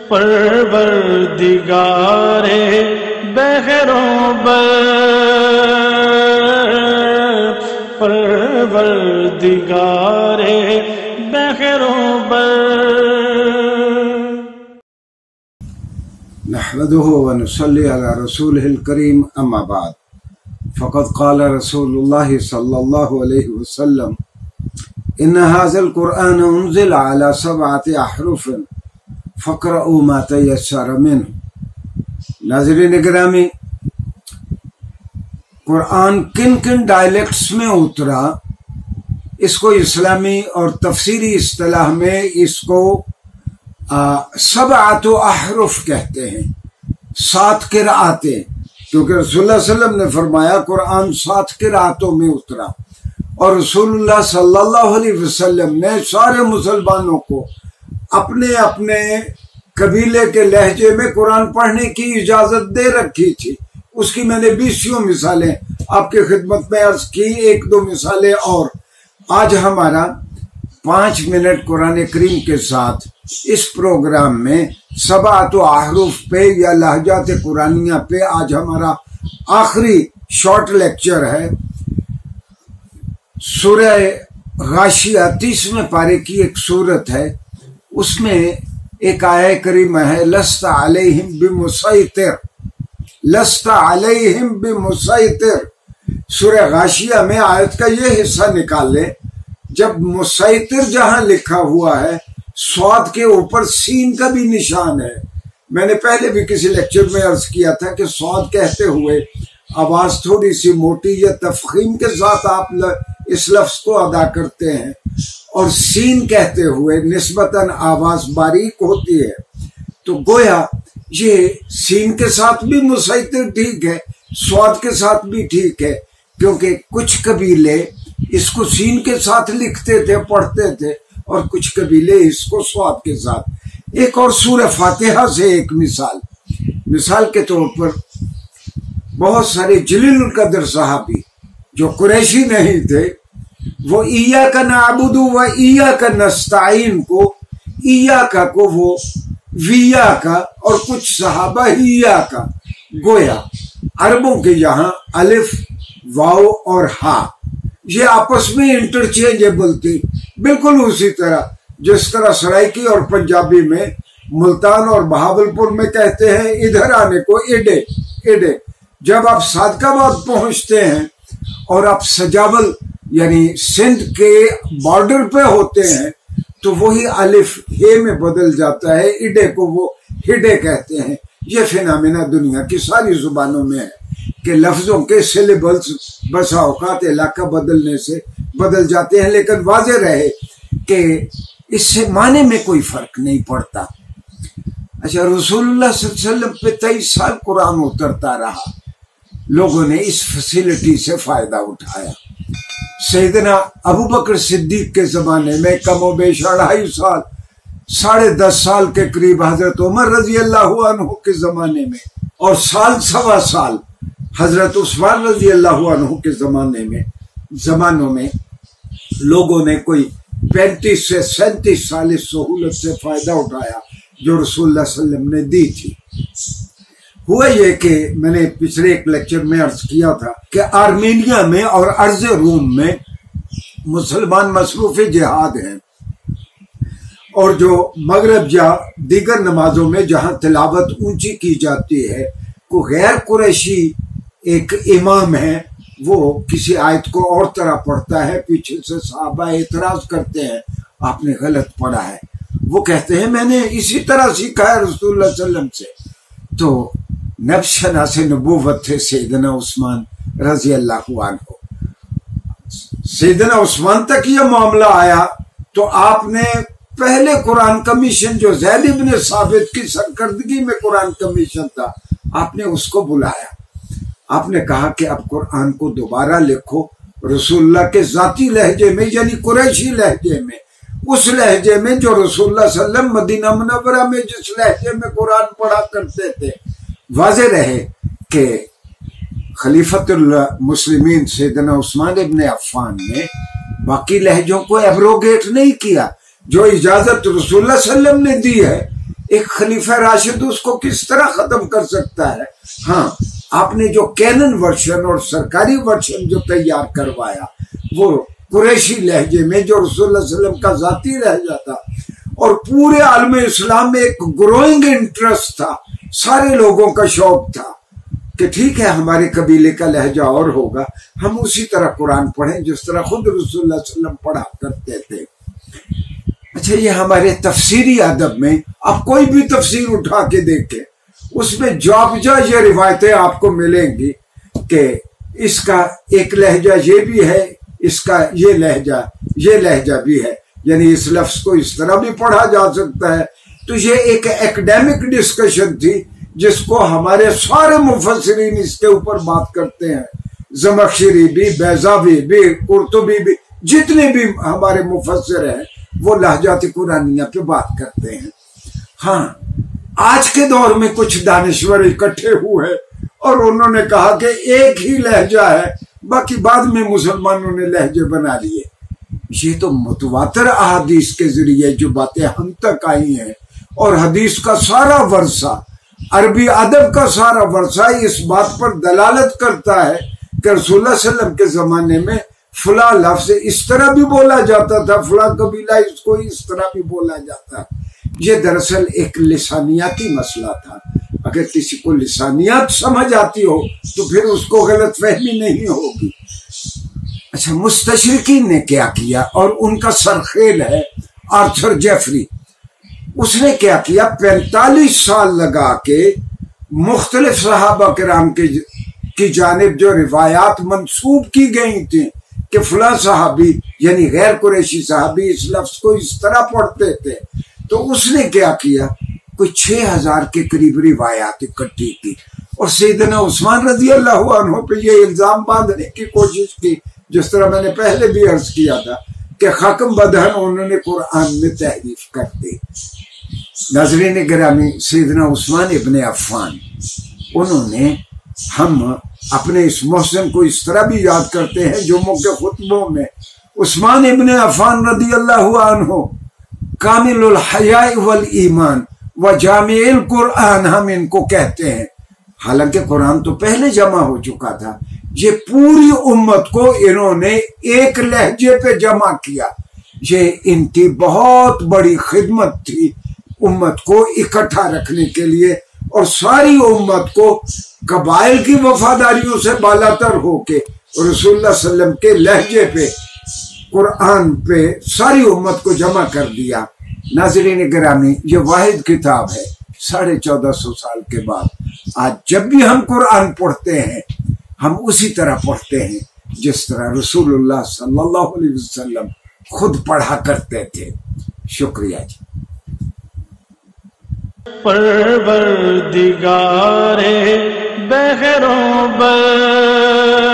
پروردگارے بحروں بر، پروردگارے بحروں بر۔ نحمده ونصلي على رسوله الكريم اما بعد فقد قال رسول الله صلى الله عليه وسلم ان هذا القرآن انزل على 7 احرف فقرأوا ما تيسر منه۔ ناظرین گرامی، قرآن کن کن ڈائلیکٹس میں اترا، اس کو اسلامی اور تفسیری اصطلاح میں اس کو 7 احرف کہتے ہیں، 7 قرآتیں، کیونکہ رسول اللہ صلی اللہ علیہ وسلم نے فرمایا قرآن 7 قرآتوں میں اترا، اور رسول اللہ صلی اللہ علیہ وسلم نے سارے مسلمانوں کو اپنے اپنے قبیلے کے لہجے میں قرآن پڑھنے کی اجازت دے رکھی تھی۔ اس کی میں نے 20 مثالیں آپ کی خدمت میں عرض کی، 1-2 مثالیں اور۔ آج ہمارا 5 منٹ قرآن کریم کے ساتھ اس پروگرام میں 7 احرف پہ یا لہجات قرآنیہ پہ آج ہمارا آخری شارٹ لیکچر ہے۔ سورہ غاشیہ 30ویں پارے کی ایک سورت ہے، اس میں ایک آیہ کریمہ ہے لست علیہم بمسیطر، لست علیہم بمسیطر۔ سورہ غاشیہ میں آیت کا یہ حصہ نکال لیں، جب مسیطر جہاں لکھا ہوا ہے صاد کے اوپر سین کا بھی نشان ہے۔ میں نے پہلے بھی کسی لیکچر میں عرض کیا تھا کہ صاد کہتے ہوئے آواز تھوڑی سی موٹی یا تفخیم کے ساتھ آپ اس لفظ کو ادا کرتے ہیں، اور سین کہتے ہوئے نسبتاً آواز باریک ہوتی ہے، تو گویا یہ سین کے ساتھ بھی مسیطر ٹھیک ہے، صاد کے ساتھ بھی ٹھیک ہے، کیونکہ کچھ قبیلے اس کو سین کے ساتھ لکھتے تھے، پڑھتے تھے، اور کچھ قبیلے اس کو صاد کے ساتھ۔ ایک اور سورہ فاتحہ سے ایک مثال کے طور پر بہت سارے جلیل القدر صحابی جو قریشی نہیں تھے، وہ ایاک نعبد و ایاک نستعین کو ایاک کو وہ ویا کا، اور کچھ صحابہ ہیا کا، گویا عربوں کے یہاں الف، واو اور ہا یہ آپس میں انٹرچینجبل تھی، بالکل اسی طرح جس طرح سرائکی اور پنجابی میں ملتان اور بہاولپور میں کہتے ہیں ادھر آنے کو ایڈے ایڈے۔ جب آپ صادق آباد پہنچتے ہیں اور آپ سجاول یعنی سندھ کے بارڈر پہ ہوتے ہیں تو وہی الف ہے میں بدل جاتا ہے، ایڈے کو وہ ہڈے کہتے ہیں۔ یہ فینامنا دنیا کی ساری زبانوں میں ہے کہ لفظوں کے سیلیبلز بسا اوقات علاقہ بدلنے سے بدل جاتے ہیں، لیکن واضح رہے کہ اس سے معنی میں کوئی فرق نہیں پڑتا۔ اچھا، رسول اللہ صلی اللہ علیہ وسلم پہ 23 سال قرآن اترتا رہا، لوگوں نے اس فیسلٹی سے فائدہ اٹھایا۔ سیدنا ابوبکر صدیق کے زمانے میں کم و بیش 2.5 سال، 10.5 سال کے قریب حضرت عمر رضی اللہ عنہ کے زمانے میں، اور 1.25 سال حضرت عثمان رضی اللہ عنہ کے زمانوں میں لوگوں نے کوئی 35 سے 37 سال اس سہولت سے فائدہ اٹھایا جو رسول اللہ صلی اللہ علیہ وسلم نے دی تھی۔ ہوا یہ کہ میں نے پچھلے ایک لیکچر میں عرض کیا تھا کہ آرمینیا میں اور ارض روم میں مسلمان مصروف جہاد ہیں، اور جو مغرب یا دیگر نمازوں میں جہاں تلاوت اونچی کی جاتی ہے، کو غیر قریشی ایک امام ہے، وہ کسی آیت کو اور طرح پڑھتا ہے، پیچھے سے صحابہ اعتراض کرتے ہیں آپ نے غلط پڑھا ہے، وہ کہتے ہیں میں نے اسی طرح سیکھا ہے رسول اللہ صلی اللہ علیہ وسلم سے۔ تو نبی شناس نبوت تھے سیدنا عثمان رضی اللہ عنہ، سیدنا عثمان تک یہ معاملہ آیا تو آپ نے پہلے قرآن کمیشن جو زید بن ثابت کی سرکردگی میں قرآن کمیشن تھا، آپ نے اس کو بلایا، آپ نے کہا کہ اب قرآن کو دوبارہ لکھو رسول اللہ کے ذاتی لہجے میں، یعنی قریشی لہجے میں، اس لہجے میں جو رسول اللہ صلی اللہ علیہ وسلم مدینہ منورہ میں جس لہجے میں قرآن پڑھا کرتے تھے۔ واضح رہے کہ خلیفۃ المسلمین سیدنا عثمان ابن عفان نے باقی لہجوں کو ایبروگیٹ نہیں کیا، جو اجازت رسول اللہ صلی اللہ علیہ وسلم نے دی ہے ایک خلیفہ راشد اس کو کس طرح ختم کر سکتا ہے؟ ہاں، آپ نے جو کینن ورشن اور سرکاری ورشن جو تیار کروایا وہ قریشی لہجے میں، جو رسول اللہ صلی اللہ علیہ وسلم کا ذاتی لہجہ تھا، اور پورے عالم اسلام میں ایک گروئنگ انٹرسٹ تھا، سارے لوگوں کا شوق تھا کہ ٹھیک ہے ہمارے قبیلے کا لہجہ اور ہوگا، ہم اسی طرح قرآن پڑھیں جس طرح خود رسول اللہ صلی اللہ علیہ وسلم پڑھا کرتے تھے۔ اچھا، یہ ہمارے تفسیری ادب میں آپ کوئی بھی تفسیر اٹھا کے دیکھیں، اس میں جا بجا یہ روایتیں آپ کو ملیں گی کہ اس کا ایک لہجہ یہ بھی ہے، اس کا یہ لہجہ بھی ہے، یعنی اس لفظ کو اس طرح بھی پڑھا جا سکتا ہے۔ تو یہ ایک ایکڈیمک ڈسکشن تھی جس کو ہمارے سارے مفسرین اس کے اوپر بات کرتے ہیں، زمخشری بھی، بیضاوی بھی، قرطبی بھی، جتنے بھی ہمارے مفسر ہیں وہ لہجات قرآنیہ پہ بات کرتے ہیں۔ ہاں، آج کے دور میں کچھ دانشور اکٹھے ہوئے اور انہوں نے کہا کہ ایک ہی لہجہ ہے، باقی بعد میں مسلمانوں نے لہجے بنا لیے۔ یہ تو متواتر احادیث کے ذریعے جو باتیں ہم تک آئی ہیں، اور حدیث کا سارا ورثہ، عربی ادب کا سارا ورثہ اس بات پر دلالت کرتا ہے کہ رسول اللہ صلی اللہ علیہ وسلم کے زمانے میں فلاں لفظ اس طرح بھی بولا جاتا تھا، فلاں قبیلہ اس کو اس طرح بھی بولا جاتا۔ یہ دراصل ایک لسانیاتی مسئلہ تھا۔ اگر کسی کو لسانیات سمجھ آتی ہو تو پھر اس کو غلط فہمی نہیں ہوگی۔ اچھا، مستشرقین نے کیا کیا، اور ان کا سرخیل ہے آرتھر جیفری۔ اس نے کیا کیا، 45 سال لگا کے مختلف صحابہ کرام کی جانب جو روایات منسوب کی گئی تھیں کہ فلاں صحابی یعنی غیر قریشی صحابی اس لفظ کو اس طرح پڑھتے تھے، تو اس نے کیا کیا، کوئی 6000 کے قریب روایات اکٹھی کی، اور سیدنا عثمان رضی اللہ عنہ پہ یہ الزام باندھنے کی کوشش کی، جس طرح میں نے پہلے بھی عرض کیا تھا کہ حکم بدہن انہوں نے قرآن میں تحریف کر دی۔ ناظرین گرامی، سیدنا عثمان ابن عفان، انہوں نے، ہم اپنے اس محسن کو اس طرح بھی یاد کرتے ہیں جمعوں کے خطبوں میں، عثمان ابن عفان رضی اللہ عنہ کامل الحیاء والایمان و جامع القرآن ہم ان کو کہتے ہیں، حالانکہ قرآن تو پہلے جمع ہو چکا تھا۔ یہ پوری امت کو انہوں نے ایک لہجے پہ جمع کیا۔ یہ ان کی بہت بڑی خدمت تھی امت کو اکٹھا رکھنے کے لیے، اور ساری امت کو قبائل کی وفاداریوں سے بالاتر ہو کے رسول اللہ صلی اللہ علیہ وسلم کے لہجے پہ، قرآن پہ ساری امت کو جمع کر دیا۔ ناظرین گرامی، یہ واحد کتاب ہے 1450 سال کے بعد۔ آج جب بھی ہم قرآن پڑھتے ہیں، ہم اسی طرح پڑھتے ہیں جس طرح رسول اللہ صلی اللہ علیہ وسلم خود پڑھا کرتے تھے۔ شکریہ جی۔ پروردگار بحر و بر